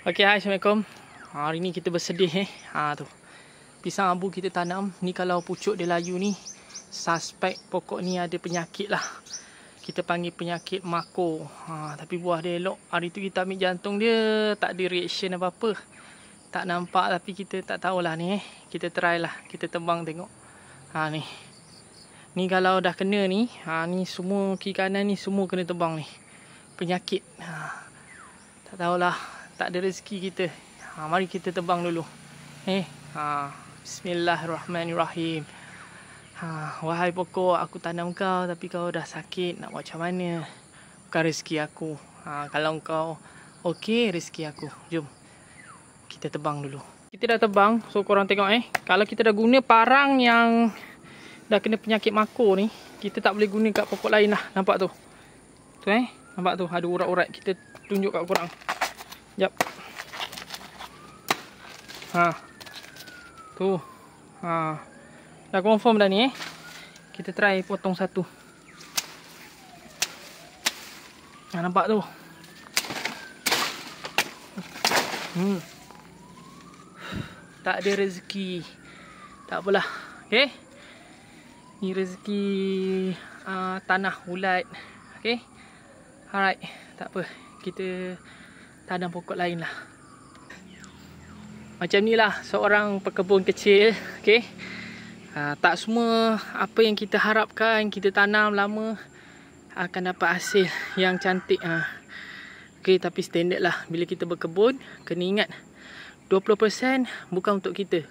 Okey, hai, Assalamualaikum. Hari ni kita bersedih tu. Pisang abu kita tanam ni, kalau pucuk dia layu ni, suspek pokok ni ada penyakit lah. Kita panggil penyakit mako. Tapi buah dia elok. Hari tu kita ambil jantung dia, tak ada reaction apa-apa. Tak nampak, tapi kita tak tahulah ni Kita try lah, kita tebang tengok. Ni. Ni kalau dah kena ni, ni semua kiri kanan ni semua kena tebang ni. Penyakit. Tak tahulah, tak ada rezeki kita. Mari kita tebang dulu. Bismillahirrahmanirrahim. Wahai pokok, aku tanam kau tapi kau dah sakit. Nak buat macam mana? Bukan rezeki aku. Kalau kau okey, rezeki aku. Jom kita tebang dulu. Kita dah tebang. So korang tengok kalau kita dah guna parang yang dah kena penyakit mako ni, kita tak boleh guna kat pokok lain lah. Nampak tu? Tu nampak tu? Ada urat-urat. Kita tunjuk kat korang. Jap. Tu. Dah confirm dah ni Kita try potong satu. Nampak tu? Tak ada rezeki. Tak apalah. Okay. Ni rezeki tanah ulat. Okay. Alright. Tak apa. Kita tanam pokok lain lah. Macam ni lah seorang pekebun kecil. Okay. Tak semua apa yang kita harapkan, kita tanam lama akan dapat hasil yang cantik. Okay, tapi standard lah. Bila kita berkebun, kena ingat 20% bukan untuk kita,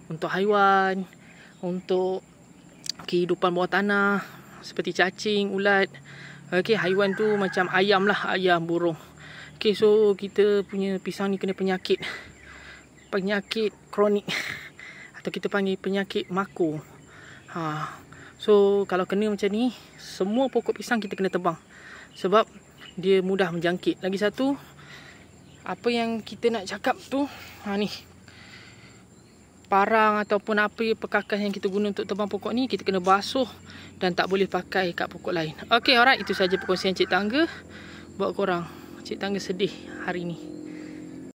untuk haiwan, untuk kehidupan bawah tanah seperti cacing, ulat. Okay, haiwan tu macam ayam lah, ayam, burung. Okay, so kita punya pisang ni kena penyakit kronik atau kita panggil penyakit mako. So kalau kena macam ni, semua pokok pisang kita kena tebang sebab dia mudah menjangkit. Lagi satu, apa yang kita nak cakap tu, ni parang ataupun apa perkakas yang kita guna untuk tebang pokok ni, kita kena basuh dan tak boleh pakai kat pokok lain. Okay, alright, itu saja perkongsian Cik Tangga buat korang. Cik Tangga sedih hari ni.